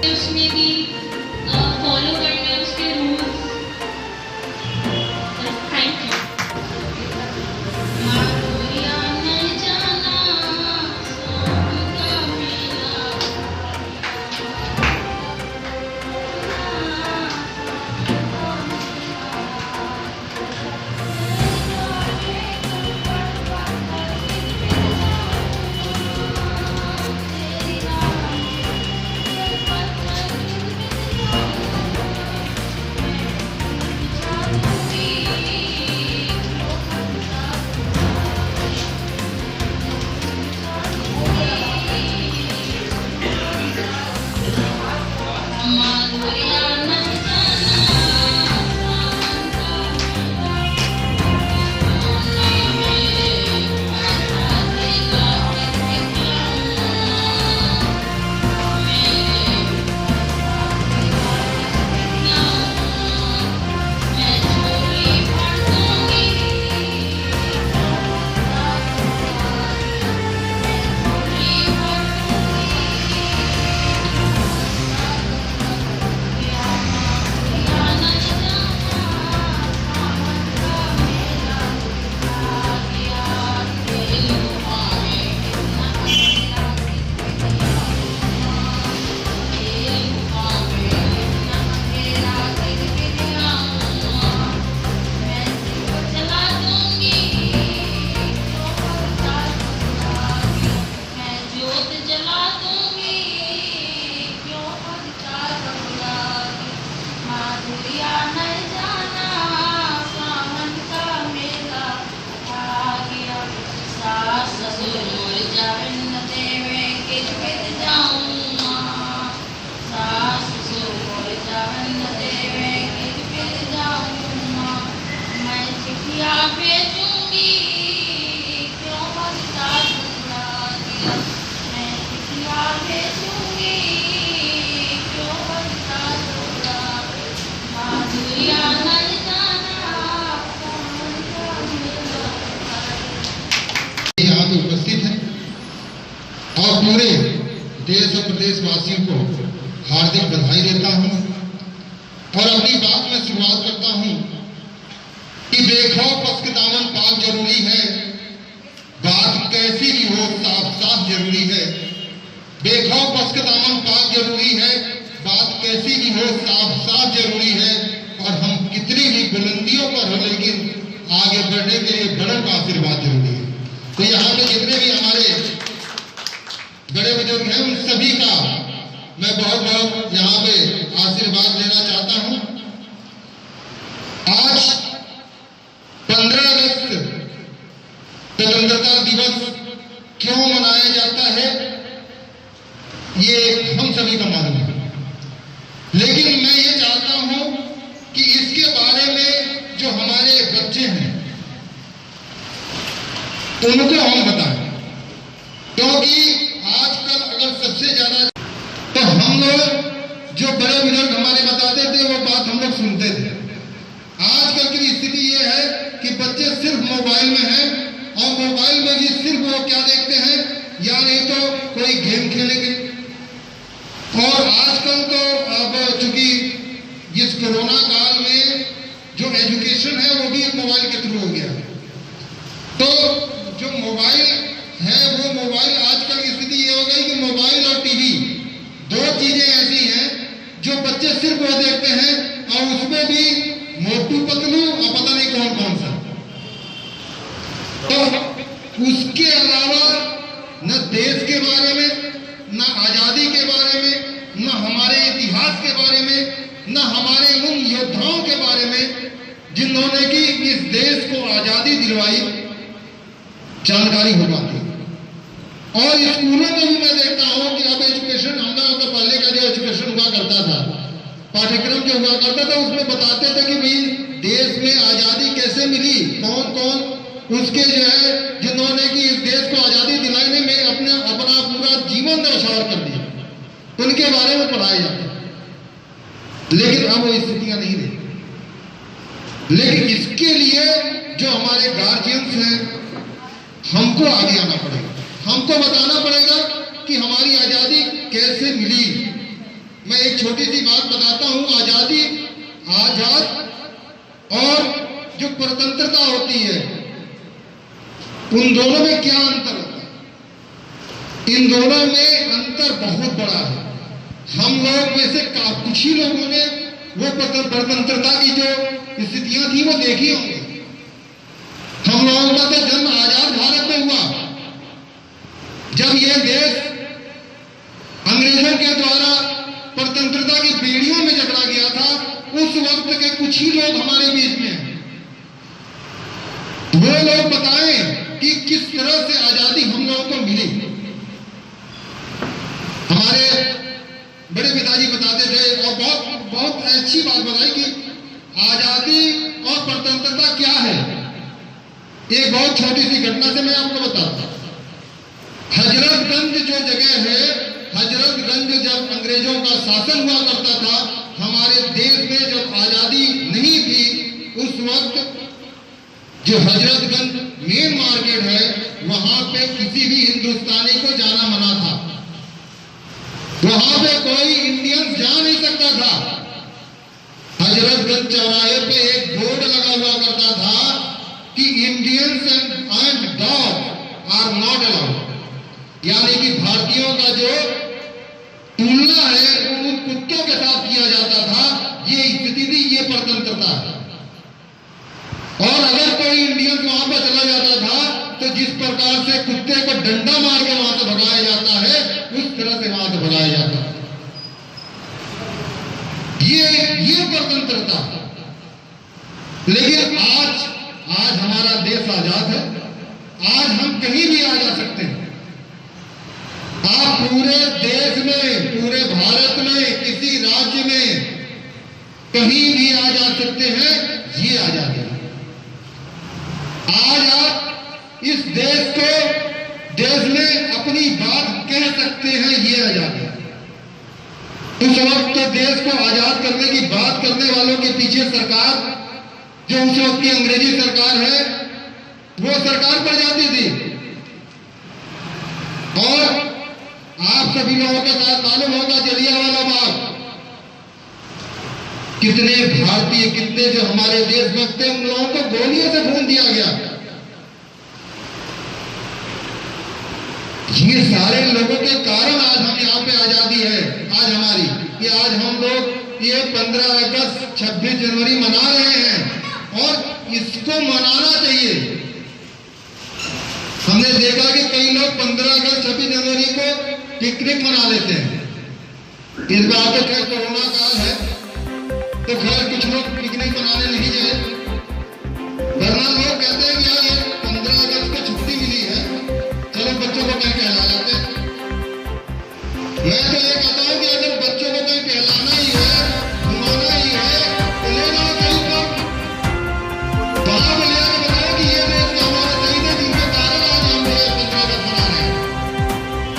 उसमें भी फॉलो करना है उसके रूल्स। Thank you. माधुरिया न जाना सोम का मेला, उपस्थित है और पूरे देश और प्रदेश वासियों को हार्दिक बधाई देता हूं और अपनी बात में शुरुआत करता हूं कि देखो पस के दामन पाक जरूरी है, बात कैसी भी हो साफ साफ जरूरी है। देखो पस के दामन पाक जरूरी है, बात कैसी भी हो साफ साफ जरूरी है। और हम कितनी भी बुलंदियों पर हो लेकिन आगे बढ़ने के लिए बड़ों का आशीर्वाद जरूरी है। तो यहाँ पे जितने भी हमारे बड़े बुजुर्ग हैं उन सभी का मैं बहुत बहुत यहाँ पे आशीर्वाद लेना चाहता हूँ। आज 15 अगस्त स्वतंत्रता दिवस क्यों मनाया जाता है ये हम सभी को मालूम है, लेकिन मैं ये चाहता हूँ कि इसके बारे में जो हमारे बच्चे हैं उनको हम बताएं, क्योंकि आजकल अगर सबसे ज्यादा तो हम लोग जो बड़े बुजुर्ग हमारे बताते थे वो बात हम लोग सुनते थे। आजकल की स्थिति ये है कि बच्चे सिर्फ मोबाइल में हैं और मोबाइल में भी सिर्फ वो क्या देखते हैं, या नहीं तो कोई गेम खेलेंगे। और आजकल तो अब चूंकि इस कोरोना काल में जो एजुकेशन है वो भी मोबाइल के थ्रू हो गया, तो जो मोबाइल है वो मोबाइल आजकल की स्थिति ये हो गई कि मोबाइल और टीवी दो चीजें ऐसी हैं जो बच्चे सिर्फ वो देखते हैं, और उसमें भी मोटू पतलू और पता नहीं कौन कौन सा। तो उसके अलावा न देश के बारे में, न आजादी के बारे में, न हमारे इतिहास के बारे में, न हमारे उन योद्धाओं के बारे में जिन्होंने कि इस देश को आजादी दिलवाई जानकारी हो पाती। और स्कूलों में भी मैं देखता हूँ कि अब एजुकेशन, हम लोगों का पहले का जो एजुकेशन हुआ करता था, पाठ्यक्रम जो हुआ करता था, उसमें बताते थे कि भाई देश में आजादी कैसे मिली, कौन कौन उसके जो है जिन्होंने कि इस देश को आजादी दिलाने में अपना पूरा जीवन न्यौछावर कर दिया, उनके बारे में पढ़ाया जाता। लेकिन अब वो स्थितियां नहीं रही। लेकिन इसके लिए जो हमारे गार्जियंस हैं, हमको आगे आना पड़ेगा, हमको बताना पड़ेगा कि हमारी आजादी कैसे मिली। मैं एक छोटी सी बात बताता हूं। आजादी, आजाद और जो स्वतंत्रता होती है, उन दोनों में क्या अंतर होता है? इन दोनों में अंतर बहुत बड़ा है। हम लोग में से कुछ ही लोगों ने वो स्वतंत्रता की जो स्थितियां थी वो देखी होंगी। हम लोगों का तो जन्म आजाद भारत में हुआ, जब यह देश अंग्रेजों के द्वारा स्वतंत्रता की बेड़ियों में जकड़ा गया था। उस वक्त के कुछ ही लोग हमारे बीच में हैं। वो लोग बताएं कि किस तरह से आजादी हम लोगों को मिली। हमारे बड़े पिताजी बताते थे और बहुत बहुत अच्छी बात बताई कि आजादी और स्वतंत्रता क्या है। एक बहुत छोटी सी घटना से मैं आपको बताता हूं। हजरतगंज जो जगह है, हजरतगंज जब अंग्रेजों का शासन हुआ करता था, हमारे देश में जब आजादी नहीं थी, उस वक्त जो हजरतगंज मेन मार्केट है, वहां पे किसी भी हिंदुस्तानी को जाना मना था। वहां पे कोई इंडियन जा नहीं सकता था। हजरतगंज चौराहे पे एक बोर्ड लगा हुआ करता था कि Indians and dog are not allowed, यानी कि भारतीयों का जो तुलना है वो उन कुत्तों के साथ किया जाता था। ये स्थिति थी, ये स्वतंत्रता है। और अगर कोई इंडियन वहां पर चला जाता था तो जिस प्रकार से कुत्ते को डंडा मार के वहां से भगाया जाता है, उस तरह से वहां से भगाया जाता है। ये स्वतंत्रता। लेकिन आज हमारा देश आजाद है। आज हम कहीं भी आ जा सकते हैं। आप पूरे देश में, पूरे भारत में, किसी राज्य में कहीं भी आ जा सकते हैं। ये आजादी है। आज आप इस देश में अपनी बात कह सकते हैं। ये आजादी है। उस वक्त तो देश को आजाद करने की बात करने वालों के पीछे सरकार, जो उस वक्त की अंग्रेजी सरकार है, वो सरकार पड़ जाती थी। और आप सभी लोगों के साथ मालूम होगा जलियांवाला बाग, कितने भारतीय, कितने जो हमारे देशभक्त थे, उन लोगों को गोलियों से भून दिया गया। ये सारे लोगों के कारण आज हम यहाँ पे आजादी है। आज हमारी कि आज हम लोग ये 15 अगस्त 26 जनवरी मना रहे हैं और इसको मनाना चाहिए। हमने देखा कि कई लोग 15 अगस्त 26 जनवरी को पिकनिक मना लेते हैं। इस बार तो खैर कोरोना काल है, तो खैर कुछ लोग पिकनिक मनाने नहीं गए, वरना लोग कहते हैं कि यार ये 15 अगस्त को छुट्टी मिली है, चलो बच्चों को कहीं कहला जाते हैं। मैं तो ये कहता हूं कि अगर बच्चों को कहीं कहलाना ही है, घुमाना ही है, तो ले जाओ कहीं पर वहां पर ले आकर बताओ कि ये देश का हमारे शहीद है, जिनके कारण आज हम लोग 15 अगस्त मना रहे हैं।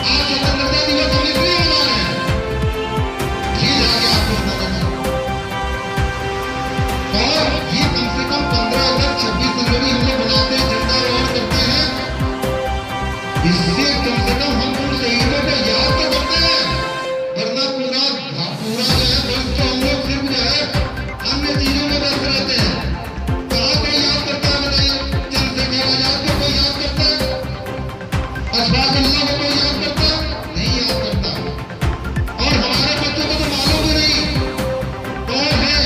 आज स्वतंत्रता दिवस हम इसलिए मना रहे हैं। ये जाके आपको बताना और ये कम से कम 15 अगस्त 26 जनवरी हम लोग बनाते हैं, झंडा रोहण करते हैं। इससे कम से कम हम उन शहीदों को याद तो करते हैं, वरना पूरा जो है वर्ष तो हम लोग सिर्फ जो है अन्य चीजों में व्यस्त रहते हैं। कहाँ कोई याद करता है बताइए? चंद्रशेखर आजाद को कोई याद करता है? अशफाक उल्लाह को कोई याद करता है? नहीं याद करता। और हमारे बच्चों को तो मालूम ही नहीं कौन है।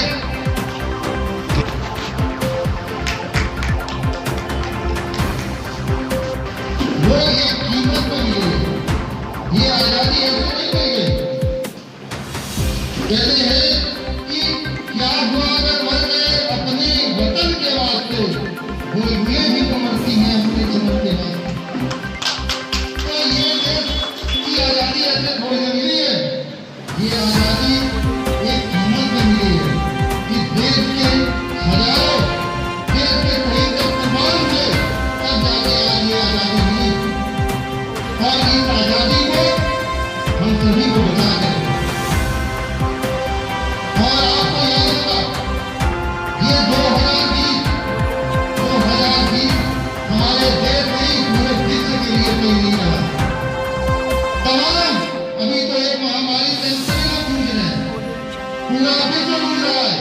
वो ये कीमत में मिली है। ये आजादी ऐसे नहीं मिल गई। कहते हैं कि क्या हुआ अगर मर गए अपने वतन के वास्ते, वो ये भी तो मरती है अपने जीवन के वास्ते। तो ये और इस आजादी को हम सभी को बचा के रखें। और आपको याद होगा ये 2020 हमारे देश नहीं पूरे विश्व के लिए कोई नहीं रहा। तमाम अभी तो एक महामारी से ना जूझ रहे हैं, पूरा विश्व जूझ रहा है।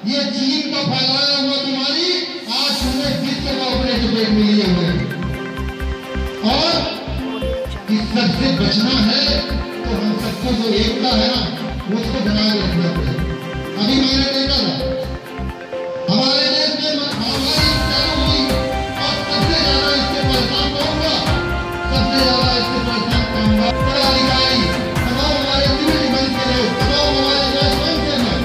ये चीन का फैलाया हुआ बीमारी आज पूरे विश्व को अपने चपेट में लिए हुए हैं। और इस सबसे बचना है तो हम सबको जो एकता है ना उसको बनाए रखना पड़ेगा। अभी मैंने देखा था हमारे देश में महामारी चालू हुई और सबसे ज्यादा इससे परेशान कौन हुआ? सबसे ज्यादा इससे परेशान कौन हुआ? पदाधिकारी, तमाम हमारे सिविल डिफेंस के लोग, तमाम हमारे स्वयंसेवक,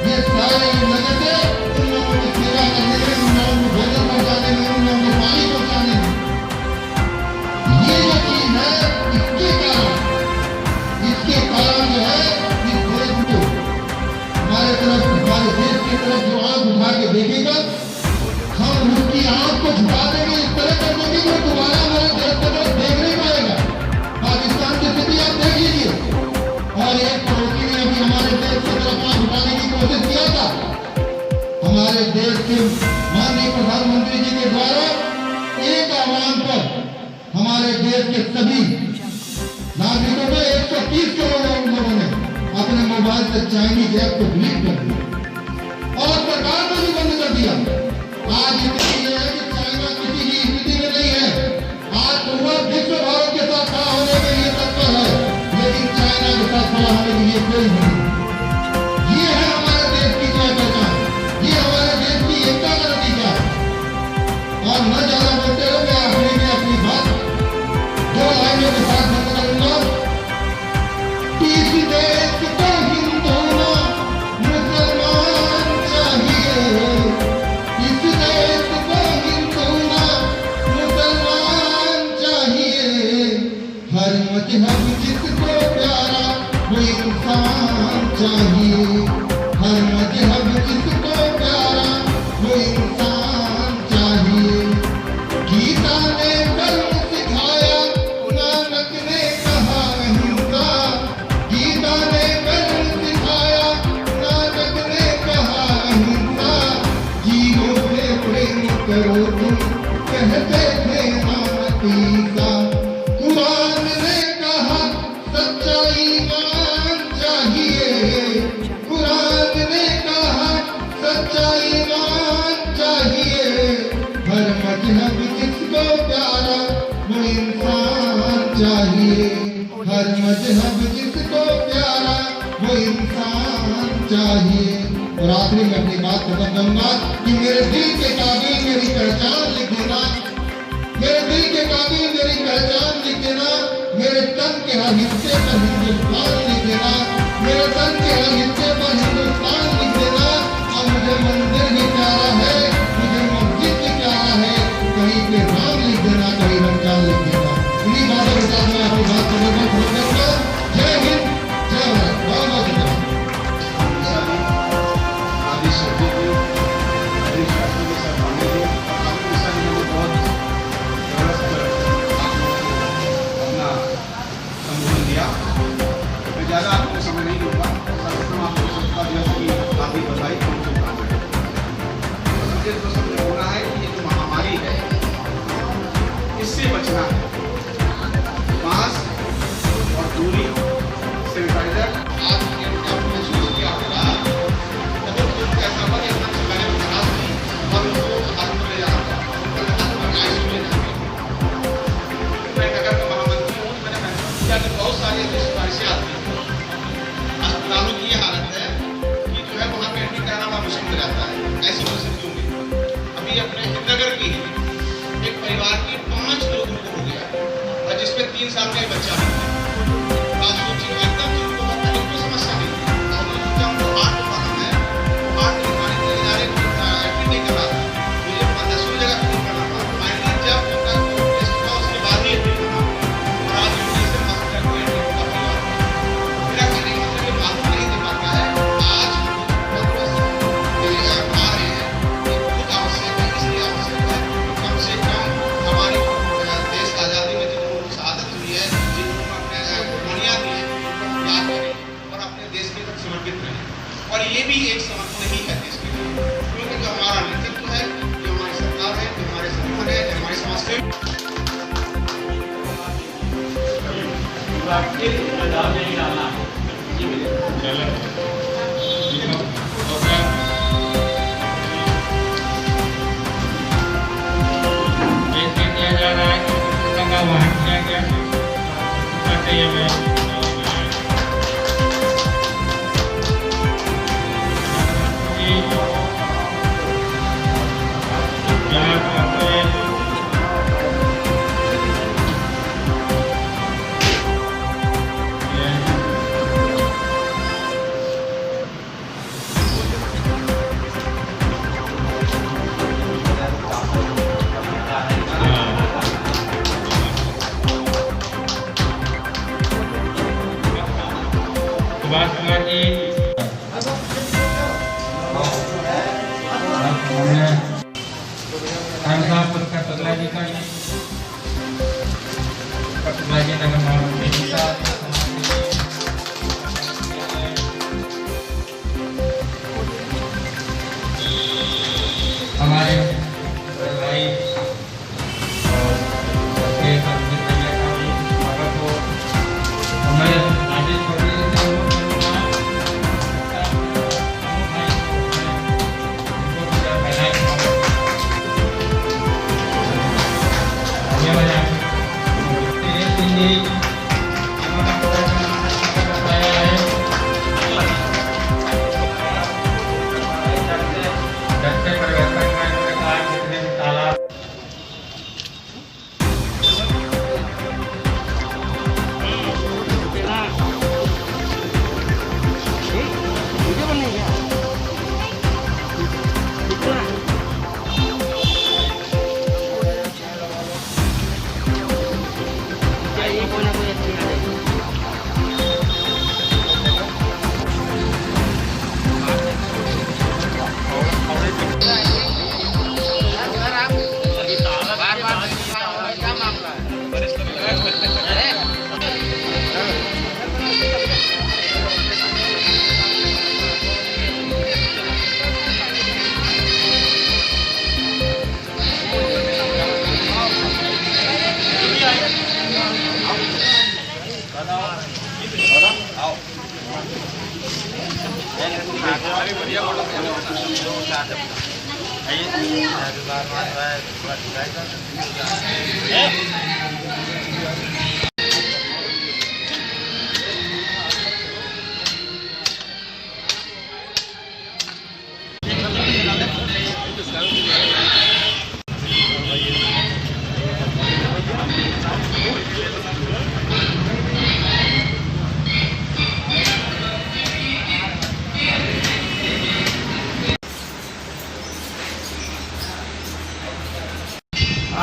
ये सारे लगे थे उन लोगों की सेवा करने में, उन लोगों को भोजन पहुंचाने में, उन लोगों को पानी पहुंचाने में। ये जो चीज है इसके कारण जो है इस देश को हमारे तरफ, हमारे देश की तरफ जो आंख उठा के देखेगा हम उसकी आंख को झुका देंगे, इस तरह कर देंगे कि दोबारा हमारे देश की तरफ देख नहीं पाएगा। पाकिस्तान की स्थिति आप देख लीजिए। और एक पड़ोसी ने अभी हमारे देश की तरफ आंख उठाने की कोशिश किया था। हमारे देश के माननीय प्रधानमंत्री जी के द्वारा एक आह्वान पर हमारे देश के सभी नागरिकों को 130 करोड़ लोगों ने अपने मोबाइल से चाइनीज ऐप को डिलीट कर दिया और सरकार ने भी बंद कर दिया। आज स्थिति यह है कि चाइना किसी की स्थिति में नहीं है। आज पूरा विश्व भारत के साथ खड़ा होने के लिए तत्पर है, लेकिन चाइना के साथ खड़ा होने के लिए कोई नहीं। ये है हमारे देश की पहचान, ये हमारे देश की एकता का नतीजा। और न ज्यादा बोलते हो, मैं आखिरी में अपनी बात 2 लाइनों के साथ बंद करूंगा। इस देश को हिंदू मुसलमान चाहिए, इस देश को हिंदू मुसलमान चाहिए, हर मजहब जिसको प्यारा वो इंसान चाहिए, हर मजहब जिसको प्यारा वो इंसान चाहिए। गीता ने कर्म सिखाया, नानक ने कहा अहिंसा, गीता ने कर्म सिखाया, नानक ने कहा अहिंसा, जीवों से प्रेम करो तुम कहते थे नानक ईसा। कुरान ने कहा सच्चा ईमान चाहिए, कुरान ने कहा सच्चा ईमान चाहिए, हर मजहब जिसको प्यारा वो इंसान चाहिए, हर मजहब जिसको प्यारा वो इंसान चाहिए। और आखिरी में अपनी बात खत्म करूंगा कि मेरे दिल के काबिल मेरी पहचान लिख देना, मेरे दिल के काबिल मेरी पहचान लिख देना, मेरे तन के हर हिस्से पर हिंदुस्तान लिख देना, मेरे तन के हर हिस्से पर हिंदुस्तान लिख देना। और मुझे मंदिर भी प्यारा है, मुझे मस्जिद भी प्यारा है, कहीं पे राम लिख देना, कहीं रमजान लिख देना। इन्हीं बातों के साथ मैं अपनी बात करने को छोड़ दूंगा। जय हिंद, जय भारत, बहुत बहुत धन्यवाद। मैं ज़्यादा आपको समय नहीं दूंगा। सर्वप्रथम आपको स्वतंत्रता दिवस की हार्दिक बधाई और शुभकामनाएं। सबसे तो सबसे होना है कि ये जो महामारी है इससे बचना है। मास्क और दूरी, सैनिटाइजर। आज आपको महसूस किया होगा बहुत कुछ ऐसा हुआ कि अपना पहले खराब नहीं और उसको हाथ में ले जाना था, मैं नगर का महामंत्री हूँ। मैंने महसूस किया कि बहुत सारी ऐसी सिफारिशें आती हैं। अस्पतालों की ये हालत है कि जो है वहाँ पे एडमिट कराना बड़ा मुश्किल हो जाता है ऐसी परिस्थितियों में। अभी अपने नगर की एक परिवार की 5 लोगों को हो गया और जिसमें 3 साल का एक बच्चा भी है। बात सोचिए, एकदम जिनको पहले कोई समस्या नहीं थी और जब हमको हार्ट प्रॉब्लम है, हार्ट दिखाने के लिए जा रहे एडमिट नहीं करना था, मुझे 10 जगह एडमिट करना था। फाइनली जब उनका टेस्ट हुआ उसके बाद ही एडमिट करना और आज उनकी से हॉस्पिटल को एडमिट का परिवार मेरा कहने का मतलब ये मालूम नहीं दे पाता है। आज बहुत आ रहे हैं, ये बहुत आवश्यक है, इसलिए आवश्यक है कम से कम हमारी देश आज़ादी में जिन लोगों को शहादत हुई भी एक समर्पण ही है देश के लिए, क्योंकि जो हमारा नेतृत्व है, जो हमारी सरकार है, जो हमारे संगठन है, जो हमारी समाज सेवा हमारे भाई और हमारे राजेश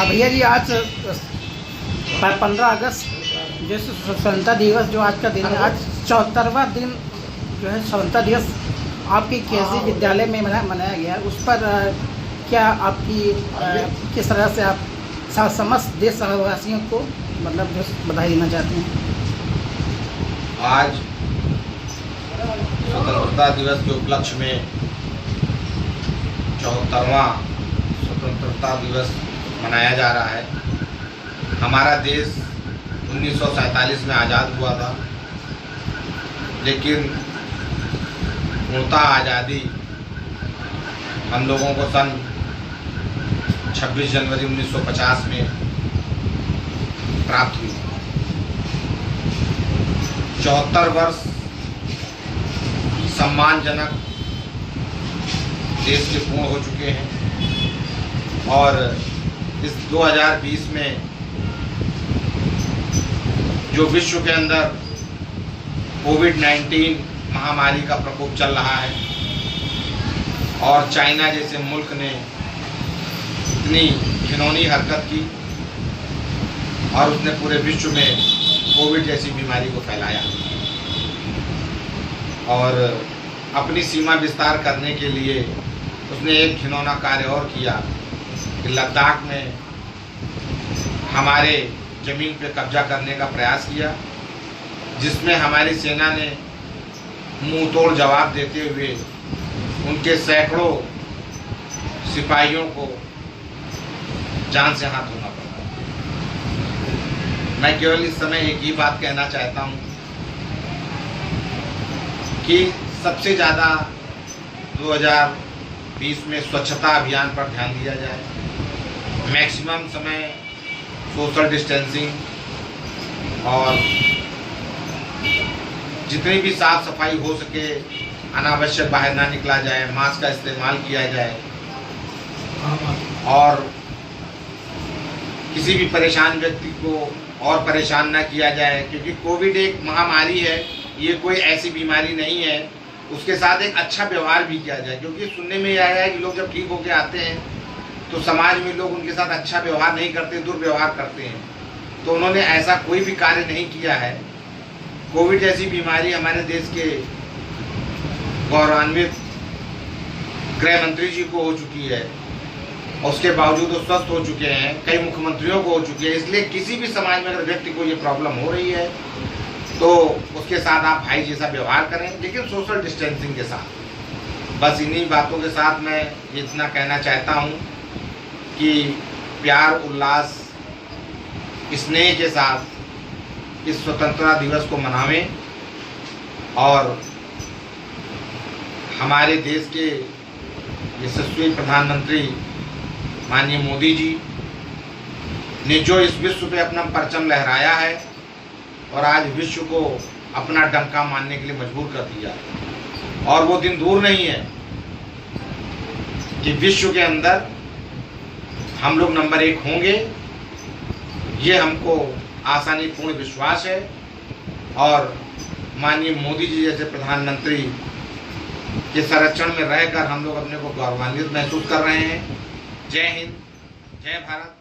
भैया जी, आज 15 अगस्त जो स्वतंत्रता दिवस जो आज का दिन है, आज 74वां दिन जो है स्वतंत्रता दिवस आपके केजी विद्यालय में मनाया गया। उस पर क्या आपकी किस तरह से आप समस्त देशवासियों को मतलब जो बधाई देना चाहते हैं? आज स्वतंत्रता दिवस के उपलक्ष्य में 74वां स्वतंत्रता दिवस मनाया जा रहा है। हमारा देश 1947 में आज़ाद हुआ था, लेकिन पूर्णतः आज़ादी हम लोगों को सन 26 जनवरी 1950 में प्राप्त हुई। 74 वर्ष सम्मानजनक देश के पूर्ण हो चुके हैं और इस 2020 में जो विश्व के अंदर कोविड-19 महामारी का प्रकोप चल रहा है और चाइना जैसे मुल्क ने इतनी घिनौनी हरकत की और उसने पूरे विश्व में कोविड जैसी बीमारी को फैलाया और अपनी सीमा विस्तार करने के लिए उसने एक घिनौना कार्य और किया कि लद्दाख में हमारे ज़मीन पे कब्जा करने का प्रयास किया, जिसमें हमारी सेना ने मुंह तोड़ जवाब देते हुए उनके सैकड़ों सिपाहियों को जान से हाथ धोना पड़ा। मैं केवल इस समय एक ही बात कहना चाहता हूं कि सबसे ज़्यादा 2020 में स्वच्छता अभियान पर ध्यान दिया जाए, मैक्सिमम समय सोशल डिस्टेंसिंग और जितनी भी साफ सफाई हो सके अनावश्यक बाहर ना निकला जाए, मास्क का इस्तेमाल किया जाए और किसी भी परेशान व्यक्ति को और परेशान ना किया जाए, क्योंकि कोविड एक महामारी है, ये कोई ऐसी बीमारी नहीं है। उसके साथ एक अच्छा व्यवहार भी किया जाए, क्योंकि सुनने में यह आया है कि लोग जब ठीक होकर आते हैं तो समाज में लोग उनके साथ अच्छा व्यवहार नहीं करते, दुर्व्यवहार करते हैं। तो उन्होंने ऐसा कोई भी कार्य नहीं किया है। कोविड जैसी बीमारी हमारे देश के गौरवान्वित गृह मंत्री जी को हो चुकी है, उसके बावजूद वो स्वस्थ हो चुके हैं, कई मुख्यमंत्रियों को हो चुकी है। इसलिए किसी भी समाज में अगर व्यक्ति को ये प्रॉब्लम हो रही है तो उसके साथ आप भाई जैसा व्यवहार करें, लेकिन सोशल डिस्टेंसिंग के साथ। बस इन्हीं बातों के साथ मैं इतना कहना चाहता हूँ कि प्यार, उल्लास, स्नेह के साथ इस स्वतंत्रता दिवस को मनावें और हमारे देश के यशस्वी प्रधानमंत्री माननीय मोदी जी ने जो इस विश्व पे अपना परचम लहराया है और आज विश्व को अपना डंका मारने के लिए मजबूर कर दिया है, और वो दिन दूर नहीं है कि विश्व के अंदर हम लोग नंबर 1 होंगे। ये हमको आसानीपूर्ण विश्वास है और माननीय मोदी जी जैसे प्रधानमंत्री के संरक्षण में रहकर हम लोग अपने को गौरवान्वित महसूस कर रहे हैं। जय हिंद, जय भारत।